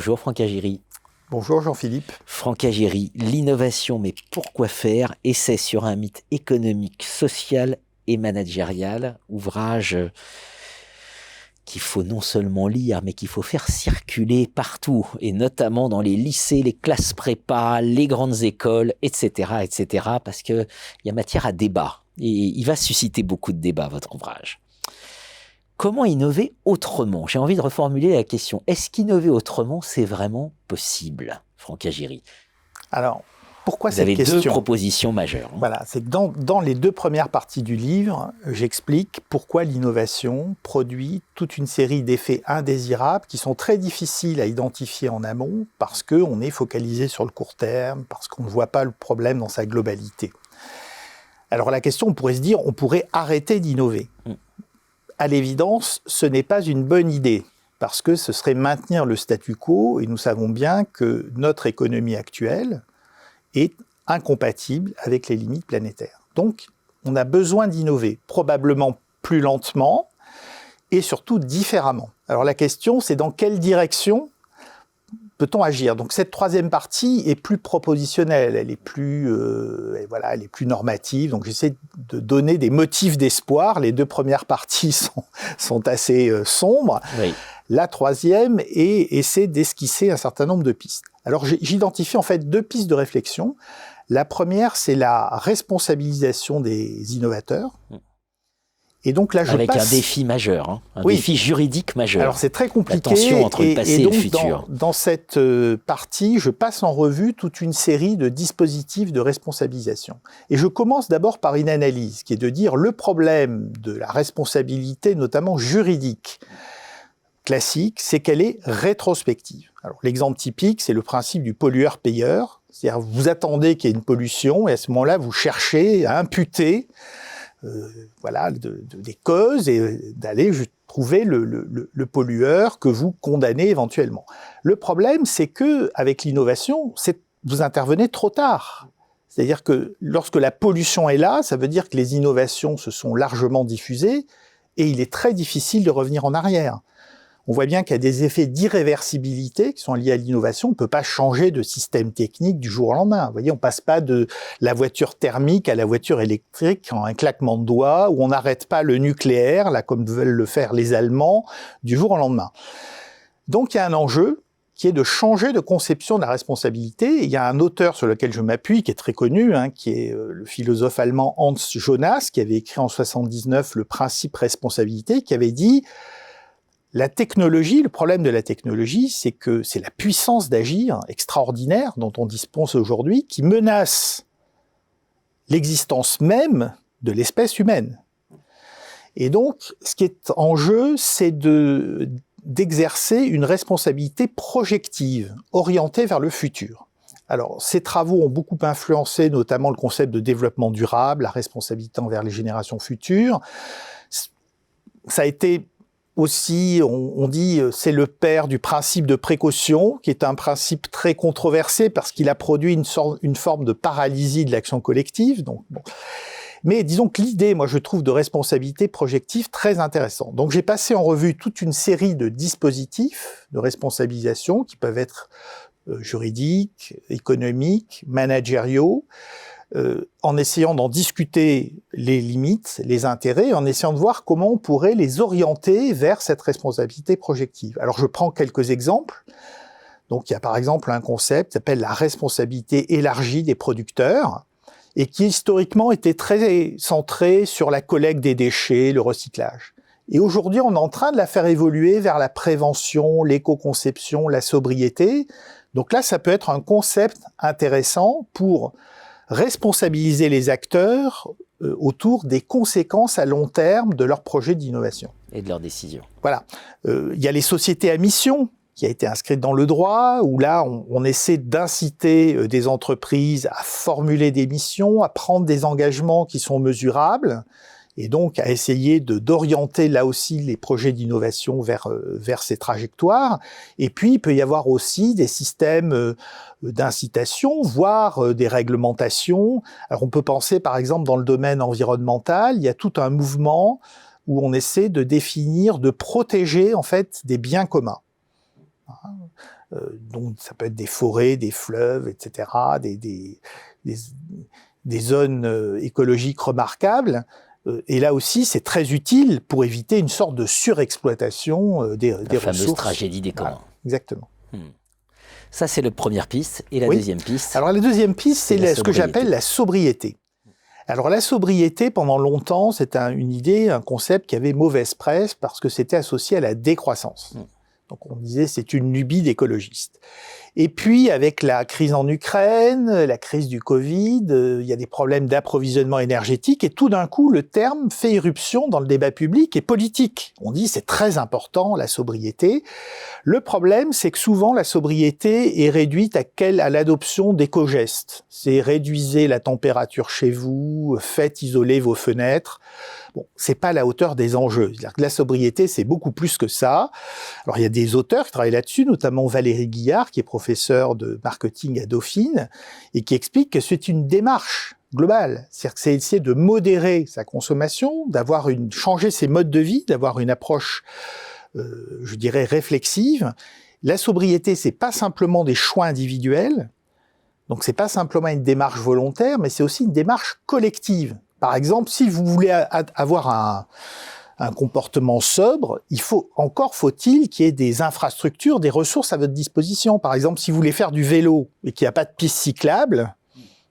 Bonjour Franck Agiri. Bonjour Jean-Philippe. Franck Agiri, l'innovation, mais pourquoi faire? Essai sur un mythe économique, social et managérial. Ouvrage qu'il faut non seulement lire, mais qu'il faut faire circuler partout, et notamment dans les lycées, les classes prépa, les grandes écoles, etc., parce qu'il y a matière à débat. Et il va susciter beaucoup de débats, votre ouvrage. Comment innover autrement? J'ai envie de reformuler la question. Est-ce qu'innover autrement, c'est vraiment possible, Franck Agiri? Alors, pourquoi Vous cette avez question? deux propositions majeures. Voilà, c'est que dans les deux premières parties du livre, j'explique pourquoi l'innovation produit toute une série d'effets indésirables qui sont très difficiles à identifier en amont parce qu'on est focalisé sur le court terme, parce qu'on ne voit pas le problème dans sa globalité. Alors la question, on pourrait se dire, on pourrait arrêter d'innover. À l'évidence, ce n'est pas une bonne idée, parce que ce serait maintenir le statu quo, et nous savons bien que notre économie actuelle est incompatible avec les limites planétaires. Donc, on a besoin d'innover, probablement plus lentement, et surtout différemment. Alors la question, c'est dans quelle direction peut-on agir? Donc cette troisième partie est plus propositionnelle, elle est plus normative. Donc j'essaie de donner des motifs d'espoir. Les deux premières parties sont assez sombres. Oui. La troisième essaie d'esquisser un certain nombre de pistes. Alors j'identifie en fait deux pistes de réflexion. La première, c'est la responsabilisation des innovateurs. Et donc là, avec un défi majeur, un défi juridique majeur. Alors c'est très compliqué. La tension entre le passé et le donc, futur. Dans cette partie, je passe en revue toute une série de dispositifs de responsabilisation. Et je commence d'abord par une analyse qui est de dire le problème de la responsabilité, notamment juridique, classique, c'est qu'elle est rétrospective. Alors l'exemple typique, c'est le principe du pollueur-payeur. C'est-à-dire vous attendez qu'il y ait une pollution et à ce moment-là, vous cherchez à imputer des causes et d'aller trouver le pollueur que vous condamnez éventuellement. Le problème, c'est que avec l'innovation, vous intervenez trop tard. C'est-à-dire que lorsque la pollution est là, ça veut dire que les innovations se sont largement diffusées et il est très difficile de revenir en arrière. On voit bien qu'il y a des effets d'irréversibilité qui sont liés à l'innovation. On ne peut pas changer de système technique du jour au lendemain. Vous voyez, on ne passe pas de la voiture thermique à la voiture électrique en un claquement de doigts, ou on n'arrête pas le nucléaire, là, comme veulent le faire les Allemands, du jour au lendemain. Donc il y a un enjeu qui est de changer de conception de la responsabilité. Et il y a un auteur sur lequel je m'appuie, qui est très connu, qui est le philosophe allemand Hans Jonas, qui avait écrit en 1979 le principe responsabilité, qui avait dit: la technologie, le problème de la technologie, c'est que c'est la puissance d'agir extraordinaire dont on dispose aujourd'hui qui menace l'existence même de l'espèce humaine. Et donc, ce qui est en jeu, c'est d'exercer une responsabilité projective, orientée vers le futur. Alors, ces travaux ont beaucoup influencé notamment le concept de développement durable, la responsabilité envers les générations futures. Ça a été aussi, on dit, c'est le père du principe de précaution, qui est un principe très controversé parce qu'il a produit une forme de paralysie de l'action collective. Donc, bon. Mais disons que l'idée, moi je trouve, de responsabilité projective très intéressante. Donc j'ai passé en revue toute une série de dispositifs de responsabilisation qui peuvent être juridiques, économiques, managériaux, en essayant d'en discuter les limites, les intérêts, en essayant de voir comment on pourrait les orienter vers cette responsabilité projective. Alors je prends quelques exemples. Donc il y a par exemple un concept qui s'appelle la responsabilité élargie des producteurs, et qui historiquement était très centré sur la collecte des déchets, le recyclage. Et aujourd'hui, on est en train de la faire évoluer vers la prévention, l'éco-conception, la sobriété. Donc là, ça peut être un concept intéressant pour responsabiliser les acteurs autour des conséquences à long terme de leurs projets d'innovation. Et de leurs décisions. Voilà. Il y a les sociétés à mission qui a été inscrite dans le droit, où là, on essaie d'inciter des entreprises à formuler des missions, à prendre des engagements qui sont mesurables, et donc à essayer d'orienter là aussi les projets d'innovation vers ces trajectoires. Et puis, il peut y avoir aussi des systèmes d'incitation, voire des réglementations. Alors, on peut penser, par exemple, dans le domaine environnemental, il y a tout un mouvement où on essaie de définir, de protéger, en fait, des biens communs. Donc ça peut être des forêts, des fleuves, etc., des zones écologiques remarquables. Et là aussi, c'est très utile pour éviter une sorte de surexploitation des ressources. La fameuse tragédie des Corans. Voilà, exactement. Ça, c'est la première piste. Et la deuxième piste? Alors la deuxième piste, c'est ce que j'appelle la sobriété. Alors la sobriété, pendant longtemps, c'est une idée, un concept qui avait mauvaise presse parce que c'était associé à la décroissance. Donc on disait c'est une lubie d'écologistes. Et puis avec la crise en Ukraine, la crise du Covid, il y a des problèmes d'approvisionnement énergétique et tout d'un coup le terme fait irruption dans le débat public et politique. On dit c'est très important la sobriété. Le problème c'est que souvent la sobriété est réduite à l'adoption d'éco-gestes. C'est réduisez la température chez vous, faites isoler vos fenêtres. Bon, c'est pas à la hauteur des enjeux. C'est-à-dire que la sobriété, c'est beaucoup plus que ça. Alors, il y a des auteurs qui travaillent là-dessus, notamment Valérie Guillard, qui est professeure de marketing à Dauphine, et qui explique que c'est une démarche globale. C'est-à-dire que c'est essayer de modérer sa consommation, changer ses modes de vie, d'avoir une approche, je dirais, réflexive. La sobriété, c'est pas simplement des choix individuels. Donc, c'est pas simplement une démarche volontaire, mais c'est aussi une démarche collective. Par exemple, si vous voulez avoir un comportement sobre, faut-il qu'il y ait des infrastructures, des ressources à votre disposition. Par exemple, si vous voulez faire du vélo et qu'il n'y a pas de piste cyclable,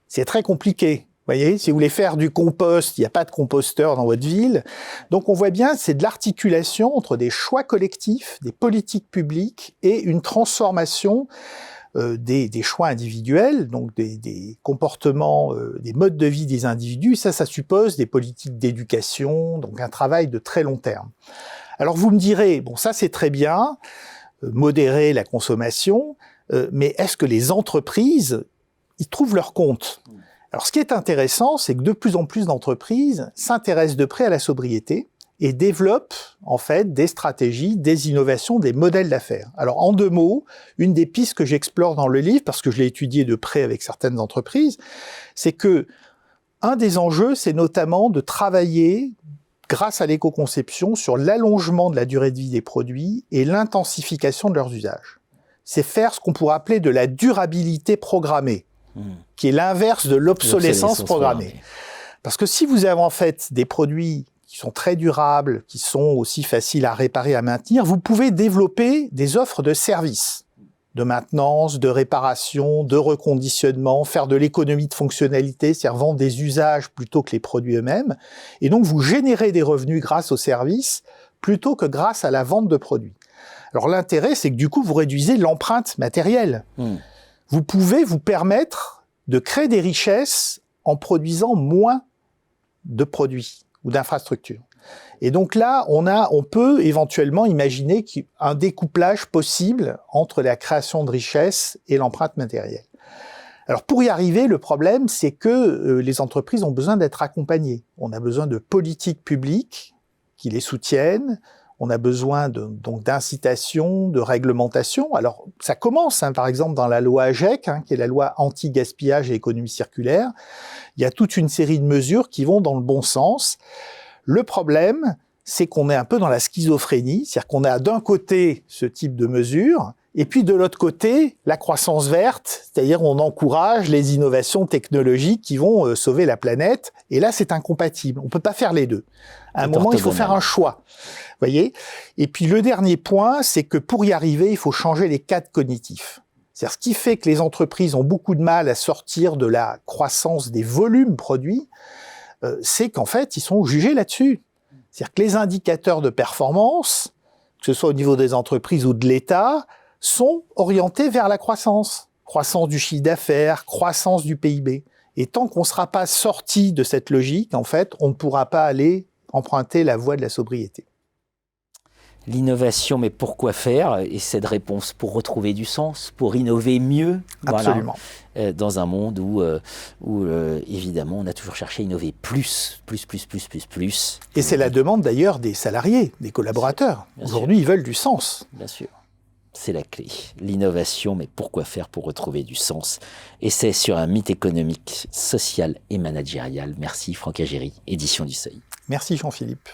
c'est très compliqué. Vous voyez, si vous voulez faire du compost, il n'y a pas de composteur dans votre ville. Donc on voit bien, c'est de l'articulation entre des choix collectifs, des politiques publiques et une transformation des choix individuels, donc des comportements, des modes de vie des individus. Ça suppose des politiques d'éducation, donc un travail de très long terme. Alors vous me direz, bon ça c'est très bien, modérer la consommation, mais est-ce que les entreprises y trouvent leur compte? Alors ce qui est intéressant, c'est que de plus en plus d'entreprises s'intéressent de près à la sobriété et développent en fait des stratégies, des innovations, des modèles d'affaires. Alors en 2 mots, une des pistes que j'explore dans le livre, parce que je l'ai étudié de près avec certaines entreprises, c'est que un des enjeux, c'est notamment de travailler grâce à l'éco-conception sur l'allongement de la durée de vie des produits et l'intensification de leurs usages. C'est faire ce qu'on pourrait appeler de la durabilité programmée, qui est l'inverse de l'obsolescence programmée. Parce que si vous avez en fait des produits qui sont très durables, qui sont aussi faciles à réparer, à maintenir, vous pouvez développer des offres de services, de maintenance, de réparation, de reconditionnement, faire de l'économie de fonctionnalité, c'est-à-dire vendre des usages plutôt que les produits eux-mêmes. Et donc, vous générez des revenus grâce aux services plutôt que grâce à la vente de produits. Alors, l'intérêt, c'est que du coup, vous réduisez l'empreinte matérielle. Vous pouvez vous permettre de créer des richesses en produisant moins de produits ou d'infrastructures. Et donc là, on peut éventuellement imaginer un découplage possible entre la création de richesses et l'empreinte matérielle. Alors pour y arriver, le problème, c'est que les entreprises ont besoin d'être accompagnées. On a besoin de politiques publiques qui les soutiennent. On a besoin donc d'incitation, de réglementation. Alors ça commence, par exemple, dans la loi AGEC, qui est la loi anti-gaspillage et économie circulaire. Il y a toute une série de mesures qui vont dans le bon sens. Le problème, c'est qu'on est un peu dans la schizophrénie, c'est-à-dire qu'on a d'un côté ce type de mesures, et puis de l'autre côté, la croissance verte, c'est-à-dire on encourage les innovations technologiques qui vont sauver la planète, et là c'est incompatible, on peut pas faire les deux. À un moment, il faut faire un choix, voyez. Et puis le dernier point, c'est que pour y arriver, il faut changer les cadres cognitifs. C'est-à-dire ce qui fait que les entreprises ont beaucoup de mal à sortir de la croissance des volumes produits, c'est qu'en fait, ils sont jugés là-dessus. C'est-à-dire que les indicateurs de performance, que ce soit au niveau des entreprises ou de l'État, sont orientés vers la croissance. Croissance du chiffre d'affaires, croissance du PIB. Et tant qu'on ne sera pas sorti de cette logique, en fait, on ne pourra pas aller emprunter la voie de la sobriété. L'innovation, mais pourquoi faire? Et cette réponse pour retrouver du sens, pour innover mieux. Absolument. Voilà, dans un monde où évidemment, on a toujours cherché à innover plus. Et c'est la demande d'ailleurs des salariés, des collaborateurs. Aujourd'hui, ils veulent du sens. Bien sûr. C'est la clé. L'innovation, mais pourquoi faire pour retrouver du sens? Et c'est sur un mythe économique, social et managérial. Merci Franck Agéry, édition du Seuil. Merci Jean-Philippe.